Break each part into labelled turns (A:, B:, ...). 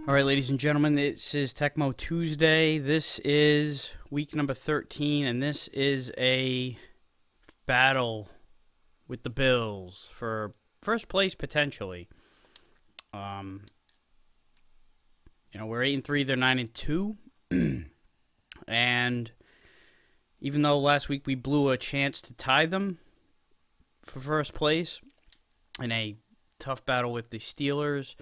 A: All right, ladies and gentlemen, this is Tecmo Tuesday. This is week number 13, and this is a battle with the Bills for first place potentially. We're 8-3, they're 9-2, and even though last week we blew a chance to tie them for first place in a tough battle with the Steelers,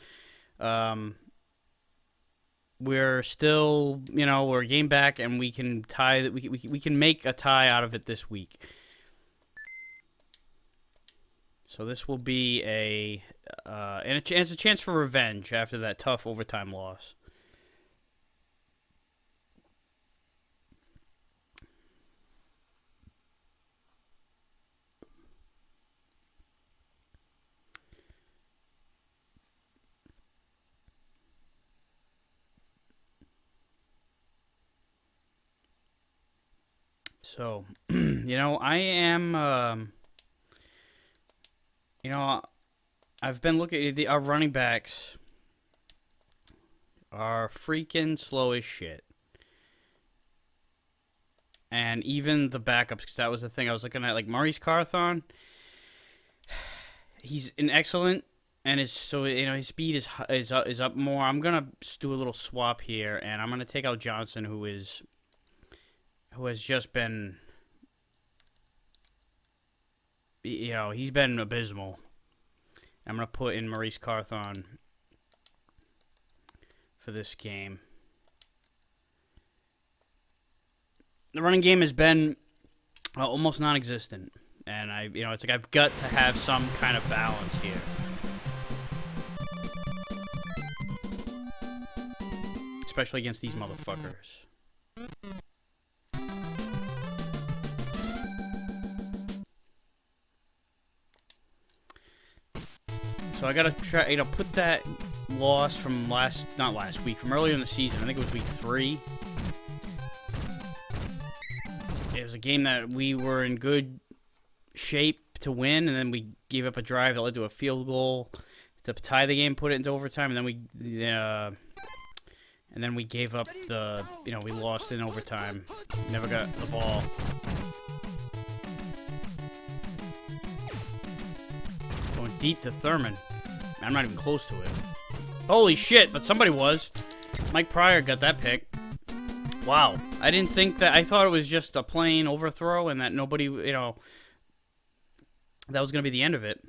A: we're still, we're a game back, and we can tie. We can make a tie out of it this week. So this will be a chance for revenge after that tough overtime loss. So, I am, I've been looking at our running backs are freaking slow as shit. And even the backups, because that was the thing I was looking at, like Maurice Carthon, he's an excellent, and his speed is up more. I'm gonna do a little swap here, and I'm gonna take out Johnson, who has just been, he's been abysmal. I'm going to put in Maurice Carthon for this game. The running game has been almost non-existent, and it's like I've got to have some kind of balance here. Especially against these motherfuckers. So I gotta try, put that loss from from earlier in the season. I think it was week 3. It was a game that we were in good shape to win, and then we gave up a drive that led to a field goal to tie the game, put it into overtime, and then we gave up we lost in overtime. Never got the ball. Going deep to Thurman. I'm not even close to it. Holy shit, but somebody was. Mike Pryor got that pick. Wow. I didn't think that. I thought it was just a plain overthrow and that nobody, that was going to be the end of it.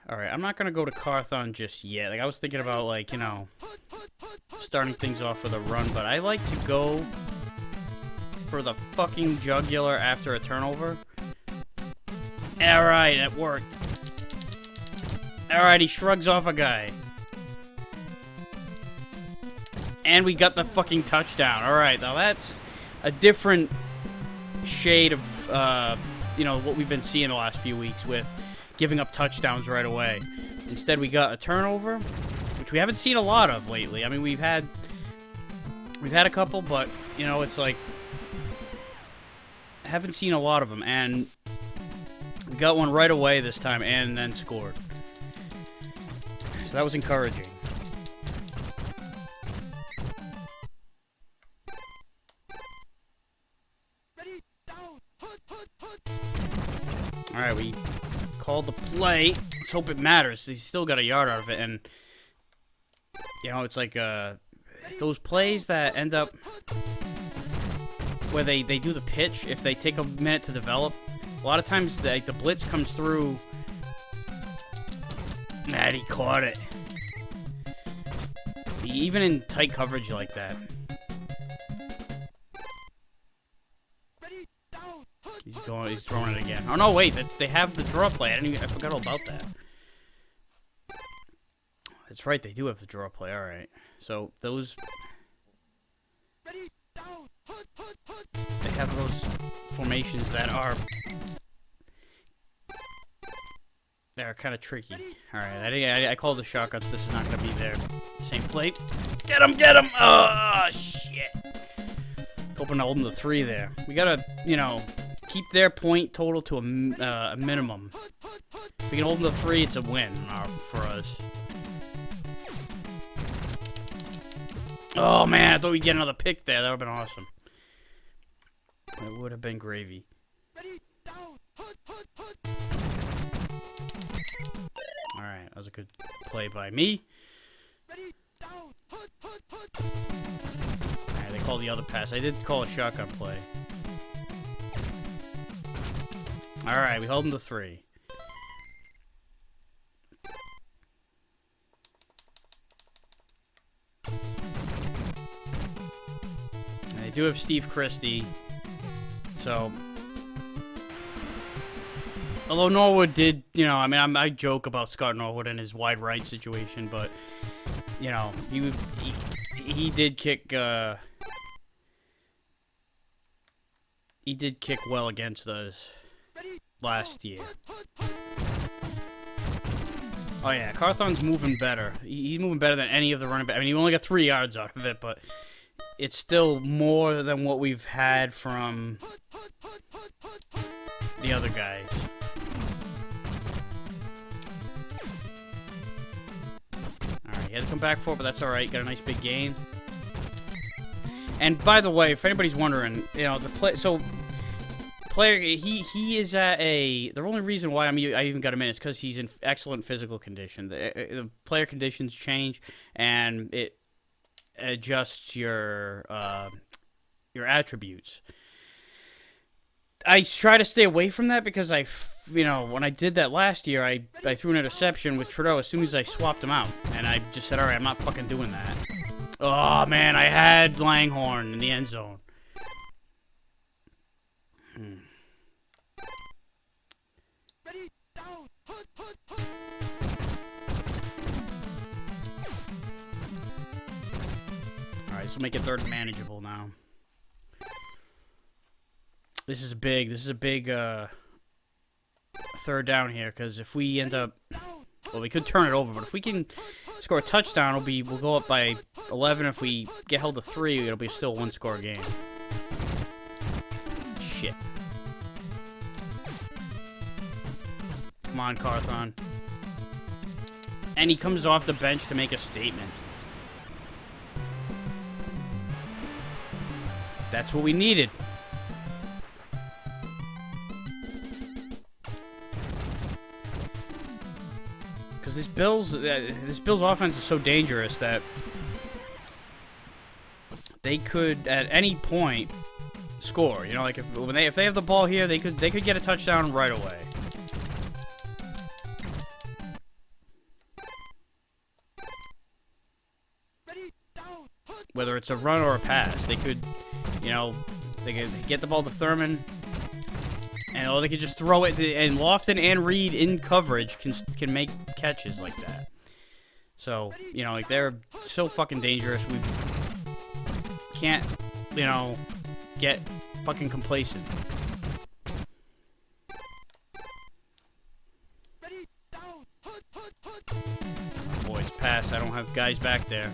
A: Alright, I'm not going to go to Carthon just yet. Like, I was thinking about, starting things off with a run, but I like to go for the fucking jugular after a turnover. Alright, that worked. Alright, he shrugs off a guy. And we got the fucking touchdown. Alright, now that's a different shade of, what we've been seeing the last few weeks with giving up touchdowns right away. Instead, we got a turnover, which we haven't seen a lot of lately. I mean, we've had a couple, but, it's like, haven't seen a lot of them. And we got one right away this time and then scored. So that was encouraging. Alright, we called the play. Let's hope it matters. He's still got a yard out of it, and it's like those plays that end up where they do the pitch, if they take a minute to develop, a lot of times the blitz comes through. Nah, he caught it. Even in tight coverage like that. He's throwing it again. Oh no, wait, they have the draw play. I forgot all about that. That's right, they do have the draw play. All right. So those they have those formations that are kind of tricky. All right, I called the shotguns. This is not going to be their same play. Get him, get him! Oh, shit. Hoping to hold them to 3 there. We got to, keep their point total to a minimum. If we can hold them to 3, it's a win for us. Oh, man, I thought we'd get another pick there. That would have been awesome. It would have been gravy. Alright, that was a good play by me. Alright, they called the other pass. I did call a shotgun play. Alright, we held him to 3. And they do have Steve Christie. So, although Norwood did, you know, I mean, I joke about Scott Norwood and his wide right situation, but, you know, he did kick, he did kick well against us last year. Oh, yeah, Carthon's moving better. He's moving better than any of the running backs. I mean, he only got 3 yards out of it, but it's still more than what we've had from the other guys. Alright, he had to come back for it, but that's alright. Got a nice big gain. And by the way, if anybody's wondering, you know, player, he is at a... The only reason why I even got him in is because he's in excellent physical condition. The player conditions change, and it adjusts your attributes. I try to stay away from that because you know, when I did that last year, I threw an interception with Trudeau as soon as I swapped him out, and I just said, all right, I'm not fucking doing that. Oh man, I had Langhorne in the end zone. Alright, this will make it third manageable now. This is a big third down here, because if we end up... Well, we could turn it over, but if we can score a touchdown, we'll go up by 11. If we get held to 3, it'll be still a 1-score game. Shit. Come on, Carthon. And he comes off the bench to make a statement. That's what we needed. Because this Bills offense is so dangerous that they could at any point score. You know, like if they have the ball here, they could get a touchdown right away. Whether it's a run or a pass, they could, you know, they could get the ball to Thurman, and they could just throw it. And Lofton and Reed in coverage can make catches like that. So, you know, like, they're so fucking dangerous. We can't, you know, get fucking complacent. Boys, pass. I don't have guys back there.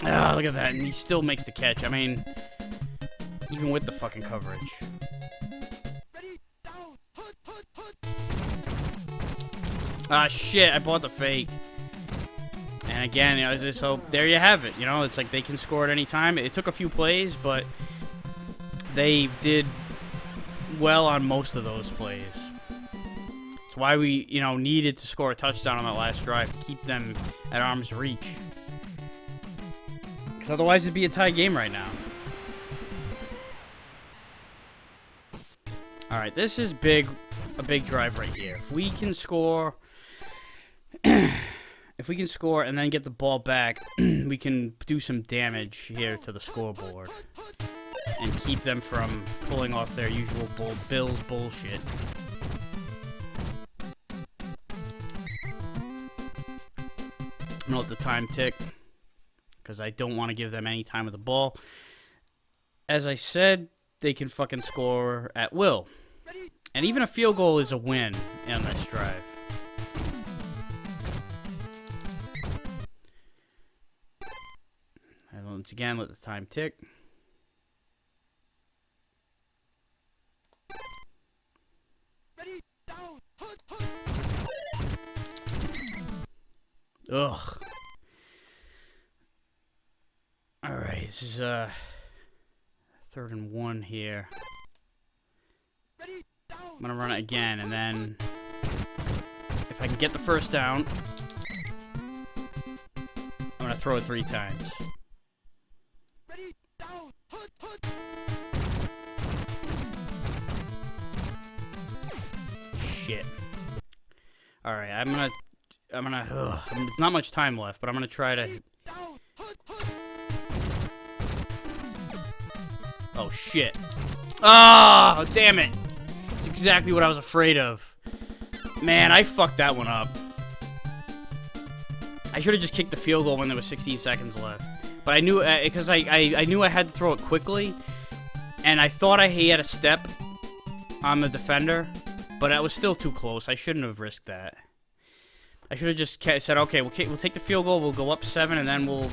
A: Ah, look at that. And he still makes the catch. I mean, even with the fucking coverage. Ah, shit. I bought the fake. And again, you know, so there you have it. You know, it's like they can score at any time. It took a few plays, but they did well on most of those plays. That's why we, you know, needed to score a touchdown on that last drive to keep them at arm's reach. Because otherwise it'd be a tie game right now. Alright, this is a big drive right here. If we can score... If we can score and then get the ball back, we can do some damage here to the scoreboard. And keep them from pulling off their usual Bills bullshit. I'm gonna let the time tick, because I don't want to give them any time with the ball. As I said, they can fucking score at will. And even a field goal is a win on this drive. And once again, let the time tick. Ugh. this is 3rd and 1 here. I'm gonna run it again, and then if I can get the first down, I'm gonna throw it 3 times. Shit. All right, I'm gonna. There's not much time left, but I'm gonna try to. Oh shit! Oh, damn it! It's exactly what I was afraid of. Man, I fucked that one up. I should have just kicked the field goal when there was 16 seconds left. But I knew, because I knew I had to throw it quickly, and I thought he had a step on the defender, but I was still too close. I shouldn't have risked that. I should have just said, okay, we'll take the field goal, we'll go up 7, and then we'll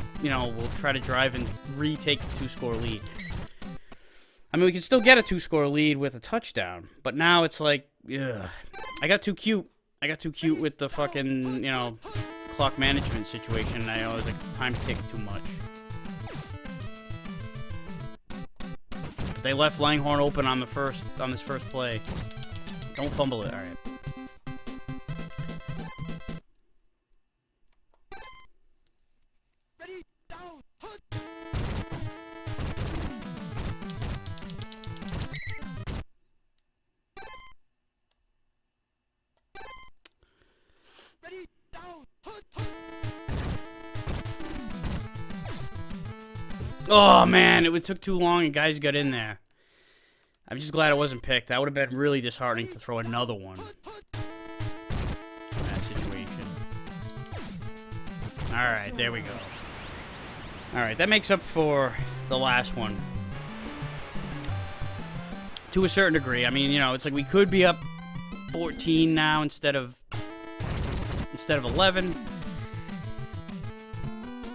A: try to drive and retake the 2-score lead. I mean, we can still get a 2-score lead with a touchdown, but now it's like, ugh. I got too cute. I got too cute with the fucking, clock management situation. I was like, time ticked too much. But they left Langhorne open on this first play. Don't fumble it. All right. Oh, man, it took too long and guys got in there. I'm just glad it wasn't picked. That would have been really disheartening to throw another one in that situation. Alright, there we go. Alright, that makes up for the last one. To a certain degree. I mean, it's like we could be up 14 now instead of 11.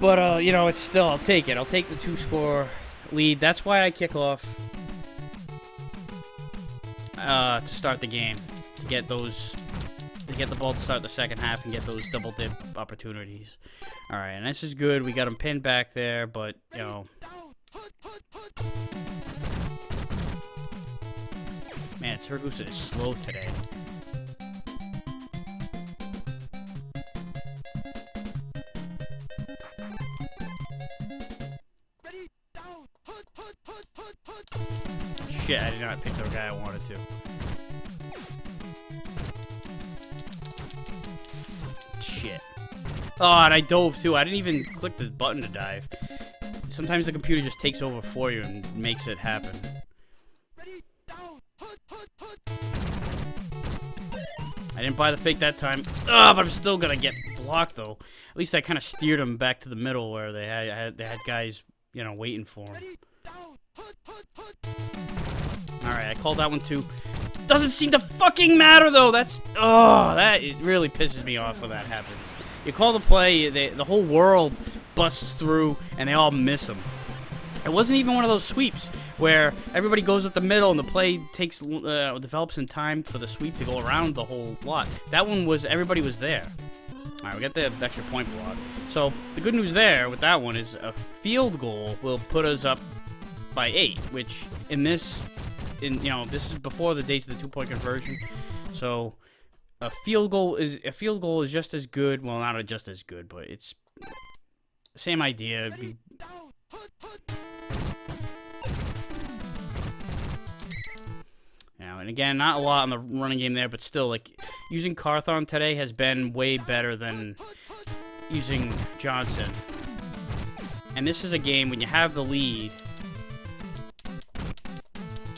A: But, it's still, I'll take it. I'll take the 2-score lead. That's why I kick off to start the game. To get the ball to start the second half and get those double dip opportunities. Alright, and this is good. We got him pinned back there, but, Man, Siragusa is slow today. Shit, I did not pick the guy I wanted to. Shit. Oh, and I dove too. I didn't even click the button to dive. Sometimes the computer just takes over for you and makes it happen. I didn't buy the fake that time. Oh, but I'm still gonna get blocked though. At least I kind of steered them back to the middle where they had guys, waiting for them. Alright, I called that one too. Doesn't seem to fucking matter though. It really pisses me off when that happens. You call the play, the whole world busts through and they all miss them. It wasn't even one of those sweeps where everybody goes up the middle and the play develops in time for the sweep to go around the whole lot. That one was, everybody was there. Alright, we got the extra point block. So, the good news there with that one is a field goal will put us up by 8, which this is before the days of the 2-point conversion. So, a field goal is just as good. Well, not just as good, but it's the same idea. And again, not a lot on the running game there, but still, like, using Carthon today has been way better than using Johnson. And this is a game when you have the lead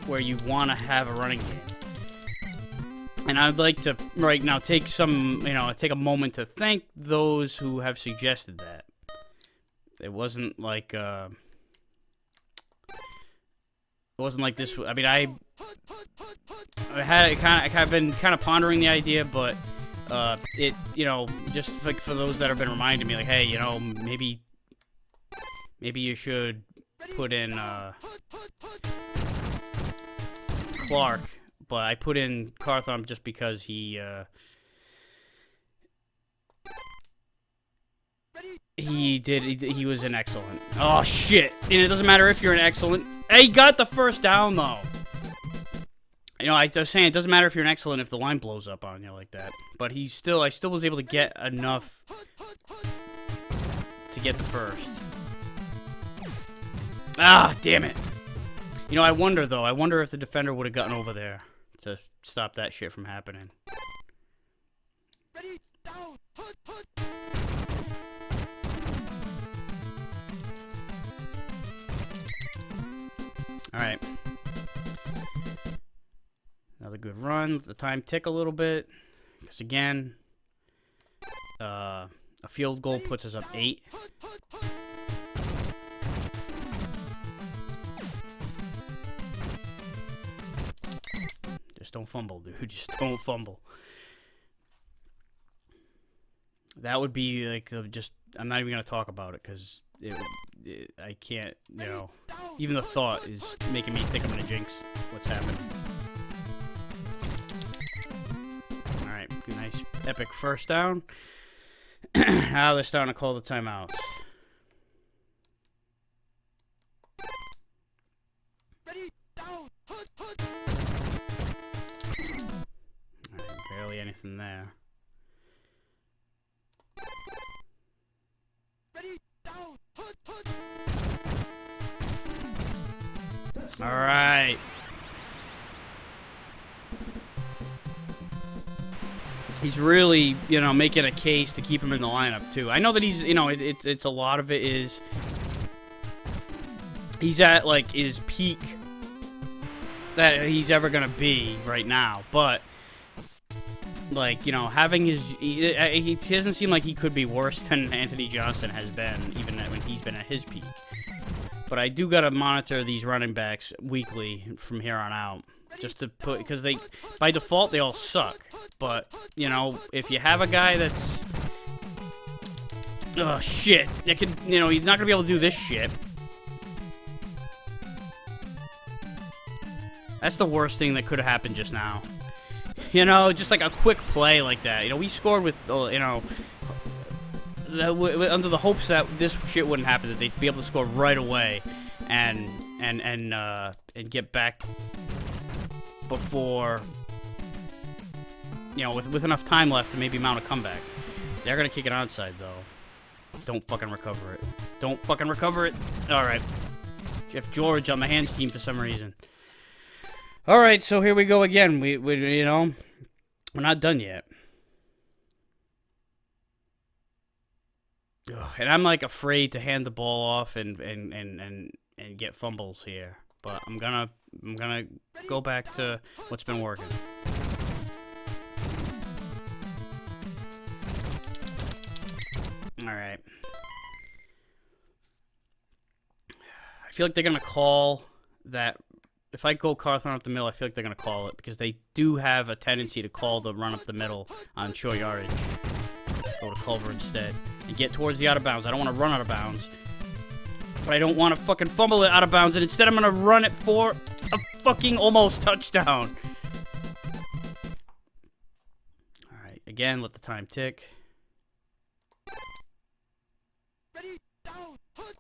A: where you want to have a running game. And I'd like to, right now, take a moment to thank those who have suggested that. It wasn't like, this. I mean, I've been kind of pondering the idea, but just like for those that have been reminding me, like, hey, maybe you should put in Clark, but I put in Carthon just because he He did. He was an excellent. Oh, shit. And it doesn't matter if you're an excellent. He got the first down, though. You know, I was saying, it doesn't matter if you're an excellent if the line blows up on you like that. But I still was able to get enough to get the first. Ah, damn it. You know, I wonder, though. I wonder if the defender would have gotten over there to stop that shit from happening.
B: Ready, down, put.
A: Alright. Another good run. Let the time tick a little bit. Because again, a field goal puts us up 8. Just don't fumble, dude. Just don't fumble. That would be like just. I'm not even gonna talk about it because I can't. You know, even the thought is making me think I'm gonna jinx what's happening. All right, nice epic first down. Now they're starting to call the timeouts.
B: Ready, down, put.
A: All right, barely anything there.
B: Ready, down, put.
A: All right. He's really, you know, making a case to keep him in the lineup too. I know that he's, you know, it's a lot of it is he's at like his peak that he's ever gonna be right now, but like, you know, having his, he doesn't seem like he could be worse than Anthony Johnson has been, even when he's been at his peak. But I do gotta monitor these running backs weekly from here on out, just to put, because they, by default, they all suck. But you know, if you have a guy that's, oh shit, that could, you know, he's not gonna be able to do this shit. That's the worst thing that could have happened just now. You know, just like a quick play like that. You know, we scored with, you know, under the hopes that this shit wouldn't happen, that they'd be able to score right away, and get back before, you know, with enough time left to maybe mount a comeback. They're gonna kick it onside though. Don't fucking recover it. Don't fucking recover it. All right, Jeff George on the hands team for some reason. All right, so here we go again. We you know, we're not done yet. Ugh, and I'm like afraid to hand the ball off and get fumbles here. But I'm gonna go back to what's been working. All right. I feel like they're gonna call that. If I go Carthon up the middle, I feel like they're going to call it, because they do have a tendency to call the run up the middle on short yardage. Go to Culver instead and get towards the out of bounds. I don't want to run out of bounds, but I don't want to fucking fumble it out of bounds, and instead I'm going to run it for a fucking almost touchdown. All right, again, let the time tick.
B: Ready, down, put.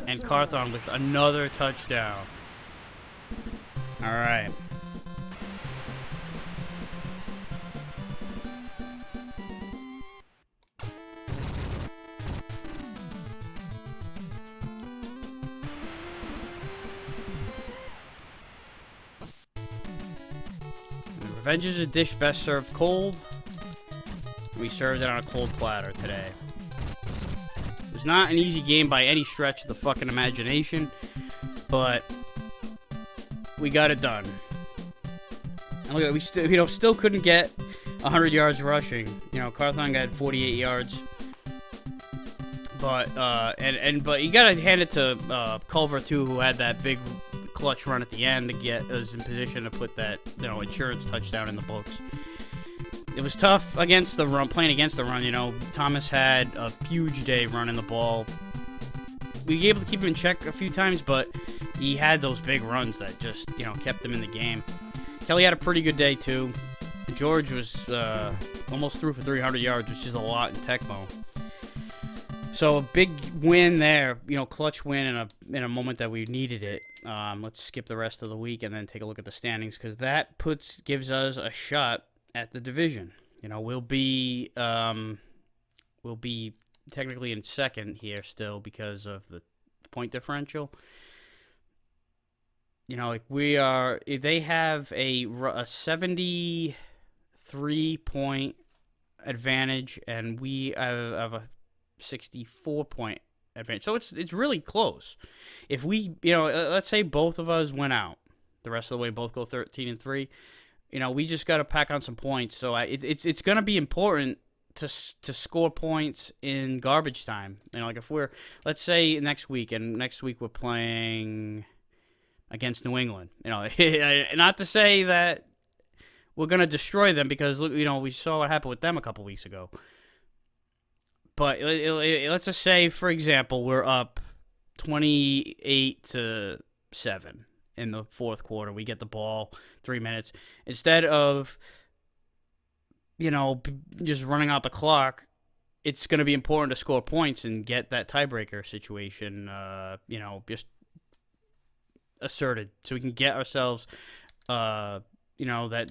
A: And Carthon with another touchdown. All right. Revenge is a dish best served cold. We served it on a cold platter today. It's not an easy game by any stretch of the fucking imagination, but we got it done. And look, we still couldn't get 100 yards rushing. You know, Carthon got 48 yards, but but you gotta hand it to Culver too, who had that big clutch run at the end to get us in position to put that, you know, insurance touchdown in the books. It was tough against the run, playing against the run. You know, Thomas had a huge day running the ball. We were able to keep him in check a few times, but he had those big runs that just, you know, kept him in the game. Kelly had a pretty good day, too. George was almost threw for 300 yards, which is a lot in Tecmo. So a big win there, clutch win in a moment that we needed it. Let's skip the rest of the week and then take a look at the standings because that gives us a shot at the division. We'll be technically in second here still because of the point differential. We are. They have a 73-point advantage, and we have a 64-point advantage. So it's really close. If we, let's say both of us went out, the rest of the way both go 13-3. We just got to pack on some points. So it's going to be important to score points in garbage time. Like if we're, let's say next week we're playing against New England. Not to say that we're going to destroy them because, we saw what happened with them a couple weeks ago. But let's just say, for example, we're up 28-7 in the fourth quarter. We get the ball 3 minutes. Instead of, just running out the clock, it's going to be important to score points and get that tiebreaker situation, just asserted so we can get ourselves that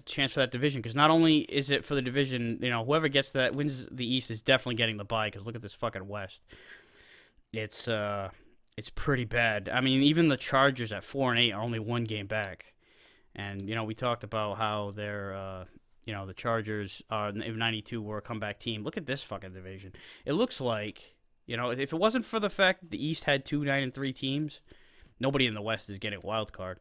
A: chance for that division, because not only is it for the division, whoever gets that wins the East is definitely getting the bye, because look at this fucking West. It's pretty bad. I mean, even the Chargers at 4-8 are only one game back, and we talked about how they're the Chargers are in 92 were a comeback team. Look at this fucking division. It looks like if it wasn't for the fact that the East had 2 9-3 teams, nobody in the West is getting a wild card.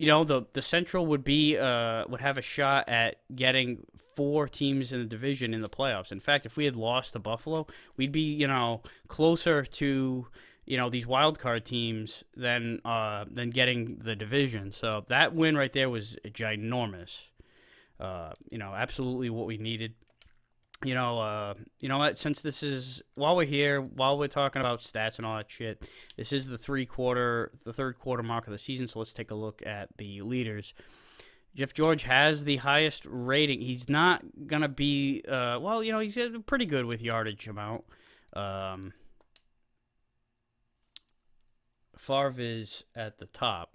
A: The Central would have a shot at getting 4 teams in the division in the playoffs. In fact, if we had lost to Buffalo, we'd be closer to these wild card teams than getting the division. So that win right there was ginormous. Absolutely what we needed. What? Since this is while we're talking about stats and all that shit, this is the third quarter mark of the season. So let's take a look at the leaders. Jeff George has the highest rating. He's not gonna be he's pretty good with yardage amount. Favre is at the top.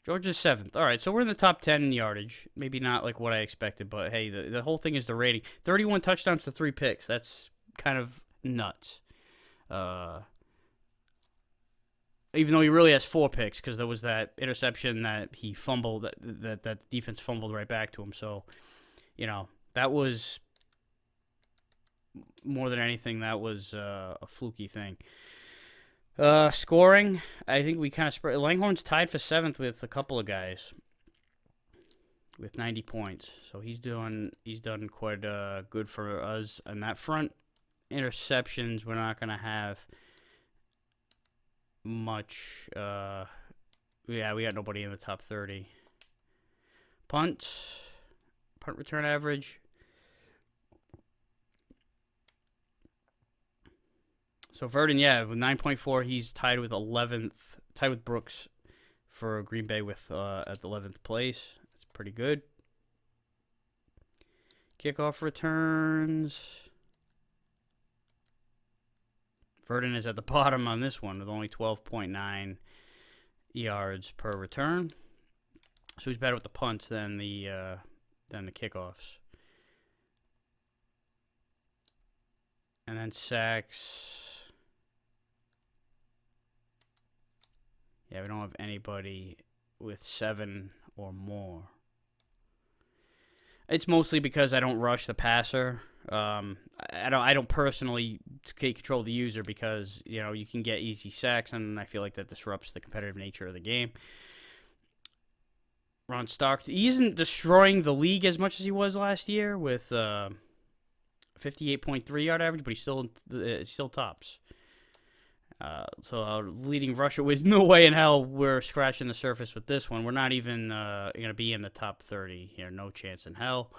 A: George is 7th. All right, so we're in the top 10 in yardage. Maybe not like what I expected, but hey, the whole thing is the rating. 31 touchdowns to 3 picks. That's kind of nuts. Even though he really has 4 picks, because there was that interception that he fumbled, that the defense fumbled right back to him. So, that was more than anything, that was a fluky thing. Scoring, I think we kind of spread. Langhorn's tied for 7th with a couple of guys with 90 points. So he's done quite good for us on that front. Interceptions, we're not going to have much. We got nobody in the top 30. Punt return average. So Verdon, with 9.4, he's tied with 11th, tied with Brooks for Green Bay with at the 11th place. That's pretty good. Kickoff returns. Verdon is at the bottom on this one with only 12.9 yards per return. So he's better with the punts than the kickoffs. And then sacks. Yeah, we don't have anybody with 7 or more. It's mostly because I don't rush the passer. I don't personally take control of the user because you can get easy sacks, and I feel like that disrupts the competitive nature of the game. Ron Stark, he isn't destroying the league as much as he was last year with 58.3 yard average, but he still tops. So our leading rusher, with no way in hell we're scratching the surface with this one. We're not even going to be in the top 30 here. No chance in hell.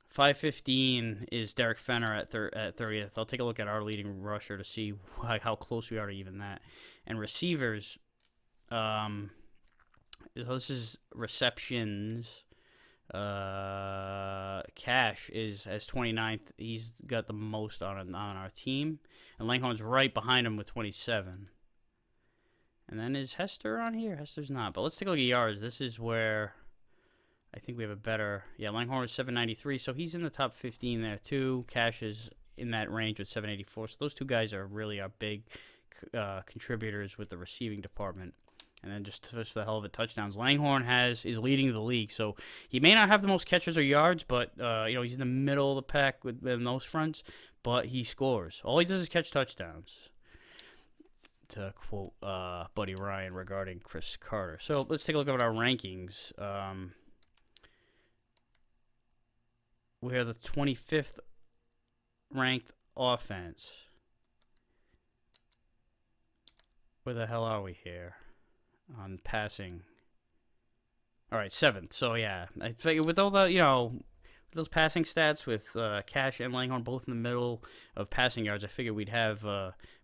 A: 515 is Derek Fenner at 30th. I'll take a look at our leading rusher to see how close we are to even that. And receivers, so this is receptions. Cash is as 29th. He's got the most on our team. And Langhorn's right behind him with 27. And then is Hester on here? Hester's not. But let's take a look at yards. This is where I think we have a better... Yeah, Langhorn is 793, so he's in the top 15 there too. Cash is in that range with 784. So those two guys are really our big contributors with the receiving department. And then just for the hell of it, touchdowns. Langhorn is leading the league, so he may not have the most catches or yards, but he's in the middle of the pack in those fronts. But he scores. All he does is catch touchdowns. To quote Buddy Ryan regarding Chris Carter. So let's take a look at our rankings. We are the 25th ranked offense. Where the hell are we here? On passing. All right, 7th. So, yeah. I figure with all the, those passing stats with Cash and Langhorn both in the middle of passing yards, I figured we'd have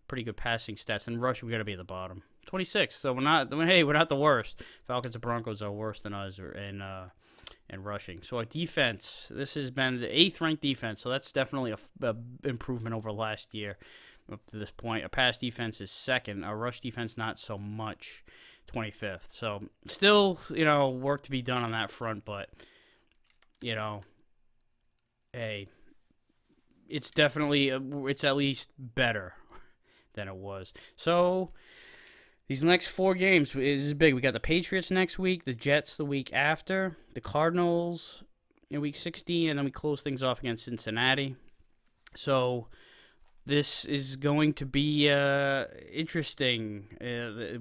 A: pretty good passing stats. And rushing, we got to be at the bottom. 26th. So, we're not the worst. Falcons and Broncos are worse than us in rushing. So, our defense, this has been the 8th ranked defense. So, that's definitely a improvement over last year up to this point. Our pass defense is 2nd. Our rush defense, not so much. 25th. So, still, work to be done on that front, but, hey, it's definitely, it's at least better than it was. So, these next 4 games is big. We got the Patriots next week, the Jets the week after, the Cardinals in week 16, and then we close things off against Cincinnati. So, this is going to be interesting.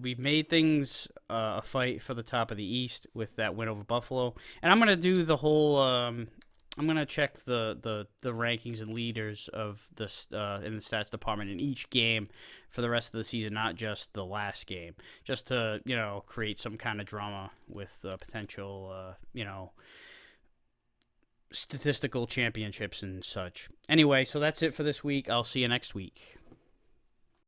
A: We've made things a fight for the top of the East with that win over Buffalo. And I'm going to do the whole... I'm going to check the rankings and leaders of in the stats department in each game for the rest of the season, not just the last game. Just to, create some kind of drama with potential, statistical championships and such. Anyway, so that's it for this week. I'll see you next week.